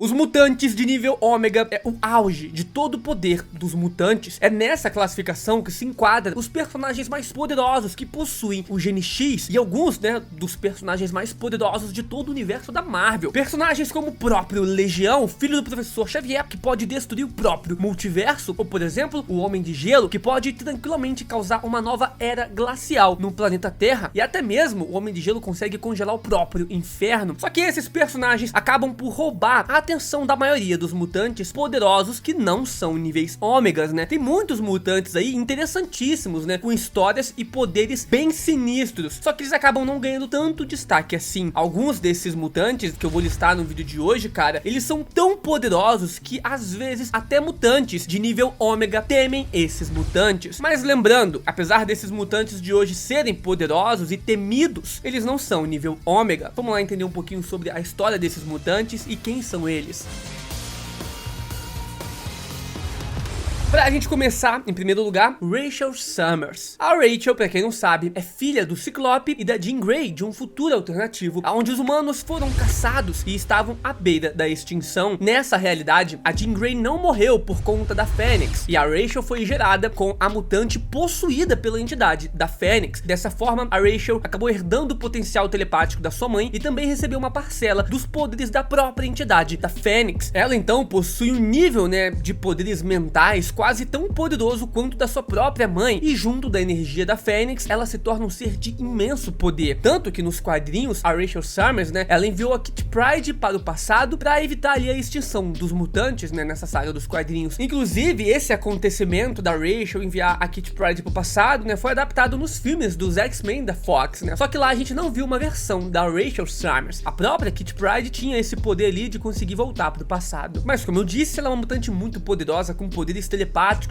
Os mutantes de nível ômega é o auge de todo o poder dos mutantes. É nessa classificação que se enquadra os personagens mais poderosos que possuem o gene X e alguns, dos personagens mais poderosos de todo o universo da Marvel. Personagens como o próprio Legião, filho do Professor Xavier, que pode destruir o próprio multiverso, ou por exemplo, o Homem de Gelo, que pode tranquilamente causar uma nova era glacial no planeta Terra, e até mesmo o Homem de Gelo consegue congelar o próprio inferno. Só que esses personagens acabam por roubar a atenção da maioria dos mutantes poderosos que não são níveis ômegas, Tem muitos mutantes aí interessantíssimos, com histórias e poderes bem sinistros, só que eles acabam não ganhando tanto destaque assim. Alguns desses mutantes que eu vou listar no vídeo de hoje, cara, eles são tão poderosos que às vezes até mutantes de nível ômega temem esses mutantes. Mas lembrando, apesar desses mutantes de hoje serem poderosos e temidos, eles não são nível ômega. Vamos lá entender um pouquinho sobre a história desses mutantes e quem são eles. Pra gente começar, em primeiro lugar, Rachel Summers. A Rachel, pra quem não sabe, é filha do Ciclope e da Jean Grey de um futuro alternativo, onde os humanos foram caçados e estavam à beira da extinção. Nessa realidade, a Jean Grey não morreu por conta da Fênix, e a Rachel foi gerada com a mutante possuída pela entidade da Fênix. Dessa forma, a Rachel acabou herdando o potencial telepático da sua mãe e também recebeu uma parcela dos poderes da própria entidade da Fênix. Ela então possui um nível, de poderes mentais quase tão poderoso quanto da sua própria mãe, e junto da energia da Fênix, ela se torna um ser de imenso poder. Tanto que nos quadrinhos, a Rachel Summers, ela enviou a Kitty Pryde para o passado para evitar ali a extinção dos mutantes, nessa saga dos quadrinhos. Inclusive, esse acontecimento da Rachel enviar a Kitty Pryde para o passado, foi adaptado nos filmes dos X-Men da Fox, Só que lá a gente não viu uma versão da Rachel Summers. A própria Kitty Pryde tinha esse poder ali de conseguir voltar para o passado. Mas como eu disse, ela é uma mutante muito poderosa, com poderes telepáticos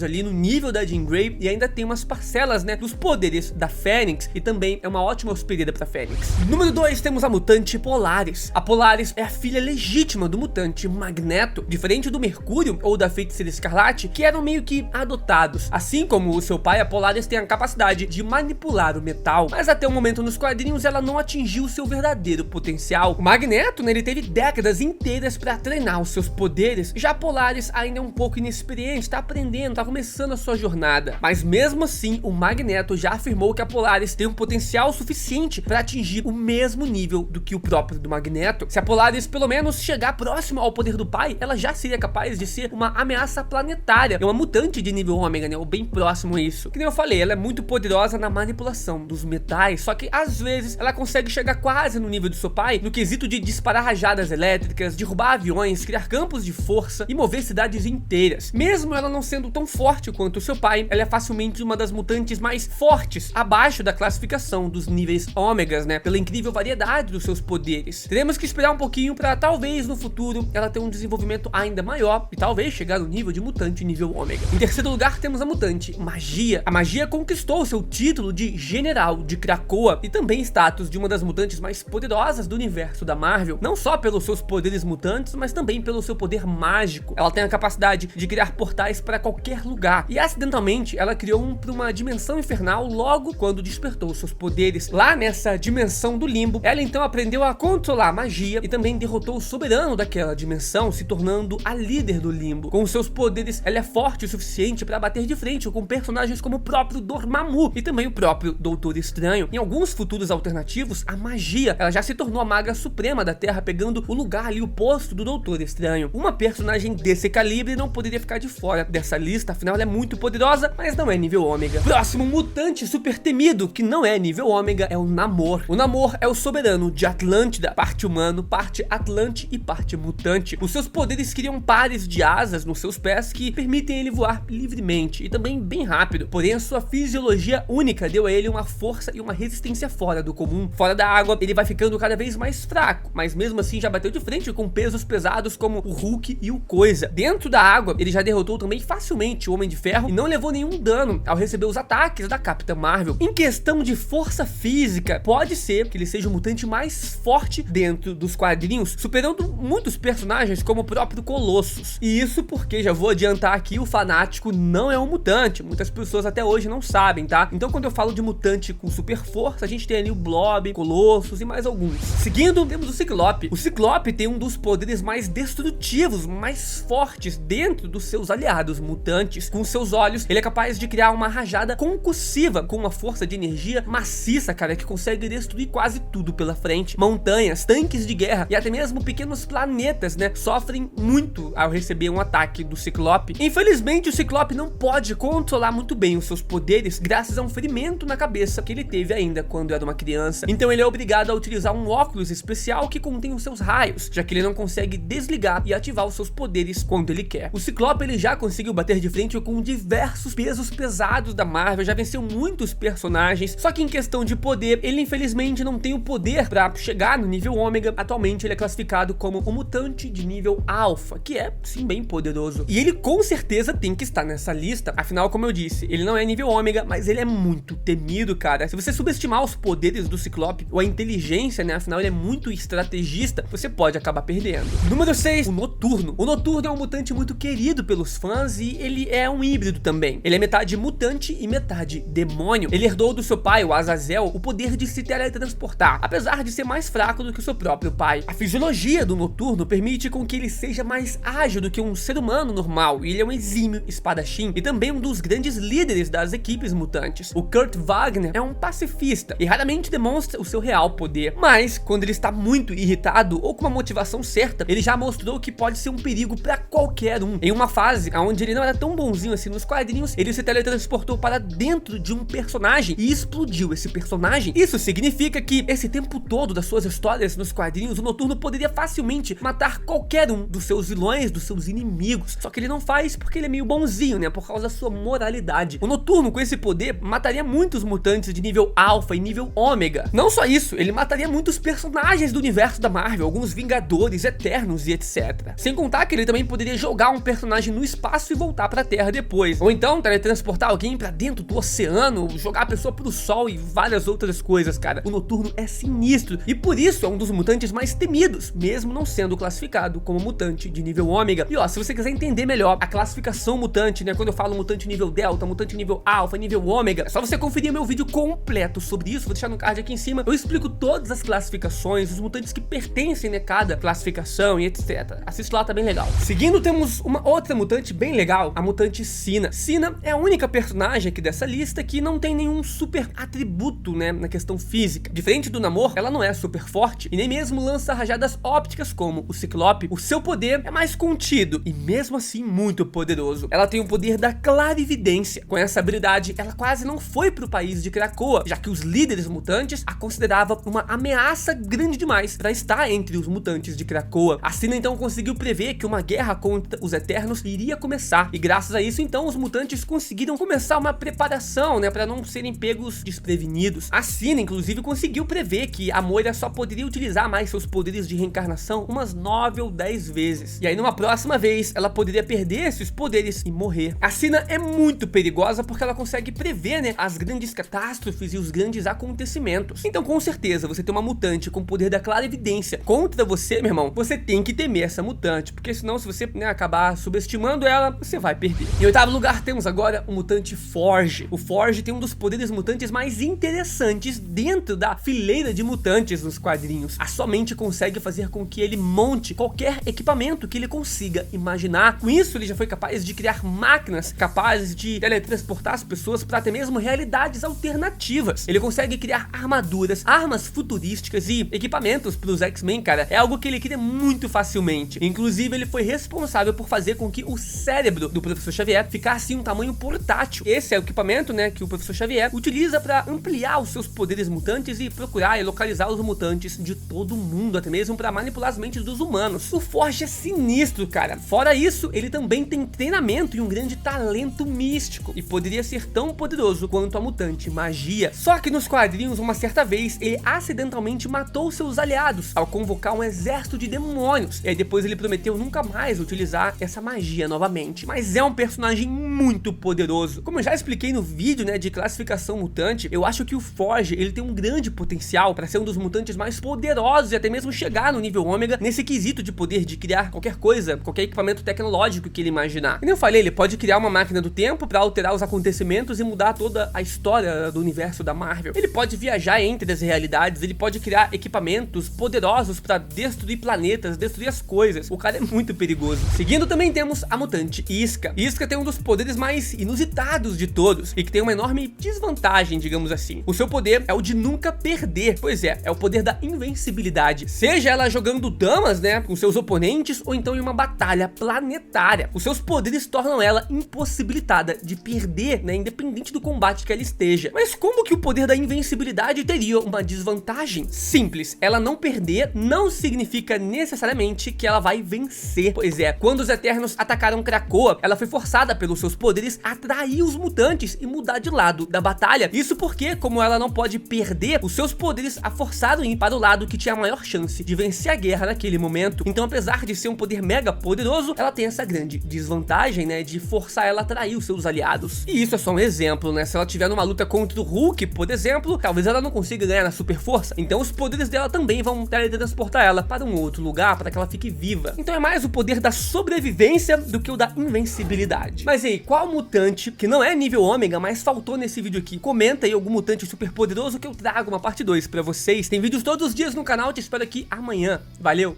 ali no nível da Jean Grey, e ainda tem umas parcelas, dos poderes da Fênix, e também é uma ótima hospedeira pra Fênix. Número 2, temos a mutante Polaris. A Polaris é a filha legítima do mutante Magneto, diferente do Mercúrio ou da Feiticeira Escarlate, que eram meio que adotados. Assim como o seu pai, a Polaris tem a capacidade de manipular o metal, mas até o momento nos quadrinhos ela não atingiu seu verdadeiro potencial. O Magneto, ele teve décadas inteiras para treinar os seus poderes, já a Polaris ainda é um pouco inexperiente, tá aprendendo, tá começando a sua jornada, mas mesmo assim o Magneto já afirmou que a Polaris tem um potencial suficiente para atingir o mesmo nível do que o próprio do Magneto. Se a Polaris pelo menos chegar próximo ao poder do pai, ela já seria capaz de ser uma ameaça planetária. É uma mutante de nível ômega, ou bem próximo a isso. Que nem eu falei, ela é muito poderosa na manipulação dos metais, só que às vezes ela consegue chegar quase no nível do seu pai no quesito de disparar rajadas elétricas, derrubar aviões, criar campos de força e mover cidades inteiras. Mesmo ela não sendo tão forte quanto o seu pai, ela é facilmente uma das mutantes mais fortes abaixo da classificação dos níveis ômegas, pela incrível variedade dos seus poderes. Teremos que esperar um pouquinho para talvez no futuro ela ter um desenvolvimento ainda maior e talvez chegar no nível de mutante nível ômega. Em terceiro lugar, temos a mutante Magia. A Magia conquistou seu título de General de Krakoa e também status de uma das mutantes mais poderosas do universo da Marvel, não só pelos seus poderes mutantes, mas também pelo seu poder mágico. Ela tem a capacidade de criar portais para qualquer lugar, e acidentalmente ela criou um para uma dimensão infernal logo quando despertou seus poderes. Lá nessa dimensão do limbo, ela então aprendeu a controlar a magia e também derrotou o soberano daquela dimensão, se tornando a líder do limbo. Com seus poderes, ela é forte o suficiente para bater de frente com personagens como o próprio Dormammu e também o próprio Doutor Estranho. Em alguns futuros alternativos, a Magia, ela já se tornou a maga suprema da Terra, pegando o lugar ali, o posto do Doutor Estranho. Uma personagem desse calibre não poderia ficar de fora dessa lista, afinal ela é muito poderosa, mas não é nível ômega. Próximo mutante super temido, que não é nível ômega, é o Namor. O Namor é o soberano de Atlântida, parte humano, parte Atlante e parte mutante. Os seus poderes criam pares de asas nos seus pés que permitem ele voar livremente e também bem rápido, porém a sua fisiologia única deu a ele uma força e uma resistência fora do comum. Fora da água, ele vai ficando cada vez mais fraco, mas mesmo assim já bateu de frente com pesos pesados como o Hulk e o Coisa. Dentro da água, ele já derrotou também facilmente facilmente o Homem de Ferro e não levou nenhum dano ao receber os ataques da Capitã Marvel. Em questão de força física, pode ser que ele seja o mutante mais forte dentro dos quadrinhos, superando muitos personagens como o próprio Colossus. E isso porque, já vou adiantar aqui, o Fanático não é um mutante. Muitas pessoas até hoje não sabem, tá? Então quando eu falo de mutante com super força, a gente tem ali o Blob, Colossus e mais alguns. Seguindo, temos o Ciclope. O Ciclope tem um dos poderes mais destrutivos, mais fortes dentro dos seus aliados mutantes. Com seus olhos, ele é capaz de criar uma rajada concussiva com uma força de energia maciça, cara, que consegue destruir quase tudo pela frente. Montanhas, tanques de guerra e até mesmo pequenos planetas, né, sofrem muito ao receber um ataque do Ciclope. Infelizmente, o Ciclope não pode controlar muito bem os seus poderes graças a um ferimento na cabeça que ele teve ainda quando era uma criança. Então ele é obrigado a utilizar um óculos especial que contém os seus raios, já que ele não consegue desligar e ativar os seus poderes quando ele quer. O Ciclope, ele já conseguiu bater de frente com diversos pesos pesados da Marvel, já venceu muitos personagens, só que em questão de poder, ele infelizmente não tem o poder para chegar no nível ômega. Atualmente ele é classificado como um mutante de nível alfa, que é sim bem poderoso, e ele com certeza tem que estar nessa lista. Afinal, como eu disse, ele não é nível ômega, mas ele é muito temido, cara. Se você subestimar os poderes do Ciclope ou a inteligência, né, afinal ele é muito estrategista, você pode acabar perdendo. Número 6, o Noturno. O Noturno é um mutante muito querido pelos fãs e ele é um híbrido também. Ele é metade mutante e metade demônio. Ele herdou do seu pai, o Azazel, o poder de se teletransportar, apesar de ser mais fraco do que o seu próprio pai. A fisiologia do Noturno permite com que ele seja mais ágil do que um ser humano normal, e ele é um exímio espadachim e também um dos grandes líderes das equipes mutantes. O Kurt Wagner é um pacifista e raramente demonstra o seu real poder, mas quando ele está muito irritado ou com uma motivação certa, ele já mostrou que pode ser um perigo para qualquer um. Em uma fase onde ele não era tão bonzinho assim nos quadrinhos, ele se teletransportou para dentro de um personagem e explodiu esse personagem. Isso significa que esse tempo todo das suas histórias nos quadrinhos, o Noturno poderia facilmente matar qualquer um dos seus vilões, dos seus inimigos, só que ele não faz porque ele é meio bonzinho, né, por causa da sua moralidade. O Noturno com esse poder mataria muitos mutantes de nível alfa e nível ômega. Não só isso, ele mataria muitos personagens do universo da Marvel, alguns Vingadores, Eternos e etc. Sem contar que ele também poderia jogar um personagem no espaço e voltar pra Terra depois, ou então teletransportar alguém pra dentro do oceano, jogar a pessoa pro sol e várias outras coisas, cara. O Noturno é sinistro e por isso é um dos mutantes mais temidos, mesmo não sendo classificado como mutante de nível ômega. E ó, se você quiser entender melhor a classificação mutante, né, quando eu falo mutante nível delta, mutante nível alfa, nível ômega, é só você conferir meu vídeo completo sobre isso, vou deixar no card aqui em cima. Eu explico todas as classificações, os mutantes que pertencem, né, cada classificação e etc. Assiste lá, tá bem legal. Seguindo, temos uma outra mutante bem legal, a mutante Sina. Sina é a única personagem aqui dessa lista que não tem nenhum super atributo, né, na questão física. Diferente do Namor, ela não é super forte e nem mesmo lança rajadas ópticas como o Ciclope. O seu poder é mais contido e mesmo assim muito poderoso. Ela tem o poder da clarividência. Com essa habilidade, ela quase não foi pro país de Krakoa, já que os líderes mutantes a consideravam uma ameaça grande demais para estar entre os mutantes de Krakoa. A Sina então conseguiu prever que uma guerra contra os Eternos iria começar e graças a isso então os mutantes conseguiram começar uma preparação, né, para não serem pegos desprevenidos. A Sina inclusive conseguiu prever que a Moira só poderia utilizar mais seus poderes de reencarnação umas 9 ou 10 vezes. E aí numa próxima vez ela poderia perder esses poderes e morrer. A Sina é muito perigosa porque ela consegue prever, né, as grandes catástrofes e os grandes acontecimentos. Então com certeza você tem uma mutante com o poder da clarividência contra você, meu irmão, você tem que temer essa mutante, porque senão se você, né, acabar subestimando ela, você vai perder. Em oitavo lugar temos agora o mutante Forge. O Forge tem um dos poderes mutantes mais interessantes dentro da fileira de mutantes nos quadrinhos. A sua mente consegue fazer com que ele monte qualquer equipamento que ele consiga imaginar. Com isso ele já foi capaz de criar máquinas capazes de teletransportar as pessoas para até mesmo realidades alternativas. Ele consegue criar armaduras, armas futurísticas e equipamentos para os X-Men, cara. É algo que ele cria muito facilmente. Inclusive ele foi responsável por fazer com que o cérebro do Professor Xavier ficasse em um tamanho portátil. Esse é o equipamento, né, que o Professor Xavier utiliza para ampliar os seus poderes mutantes e procurar e localizar os mutantes de todo mundo, até mesmo para manipular as mentes dos humanos. O Forge é sinistro, cara. Fora isso, ele também tem treinamento e um grande talento místico e poderia ser tão poderoso quanto a mutante Magia. Só que nos quadrinhos, uma certa vez, ele acidentalmente matou seus aliados ao convocar um exército de demônios. E aí depois ele prometeu nunca mais utilizar essa magia novamente. mas é um personagem muito poderoso. Como eu já expliquei no vídeo, né, de classificação mutante, eu acho que o Forge, ele tem um grande potencial para ser um dos mutantes mais poderosos e até mesmo chegar no nível ômega nesse quesito de poder de criar qualquer coisa, qualquer equipamento tecnológico que ele imaginar. E nem eu falei, ele pode criar uma máquina do tempo para alterar os acontecimentos e mudar toda a história do universo da Marvel. Ele pode viajar entre as realidades, ele pode criar equipamentos poderosos para destruir planetas, destruir as coisas. O cara é muito perigoso. Seguindo também temos a mutante Iska. Iska tem um dos poderes mais inusitados de todos e que tem uma enorme desvantagem, digamos assim. O seu poder é o de nunca perder. Pois é o poder da invencibilidade. Seja ela jogando damas, né, com seus oponentes ou então em uma batalha planetária. Os seus poderes tornam ela impossibilitada de perder, né, independente do combate que ela esteja. Mas como que o poder da invencibilidade teria uma desvantagem? Simples, ela não perder não significa necessariamente que ela vai vencer. Pois é, quando os Eternos atacaram Krakoa, ela foi forçada pelos seus poderes a atrair os mutantes e mudar de lado da batalha. Isso porque, como ela não pode perder, os seus poderes a forçaram a ir para o lado que tinha a maior chance de vencer a guerra naquele momento. Então, apesar de ser um poder mega poderoso, ela tem essa grande desvantagem, né, de forçar ela a atrair os seus aliados. E isso é só um exemplo, né? Se ela tiver numa luta contra o Hulk, por exemplo, talvez ela não consiga ganhar na super força. Então os poderes dela também vão teletransportar ela para um outro lugar, para que ela fique viva. Então é mais o poder da sobrevivência do que o da invencibilidade. Mas aí, qual mutante que não é nível ômega, mas faltou nesse vídeo aqui? Comenta aí algum mutante super poderoso que eu trago uma parte 2 pra vocês. Tem vídeos todos os dias no canal, te espero aqui amanhã. Valeu!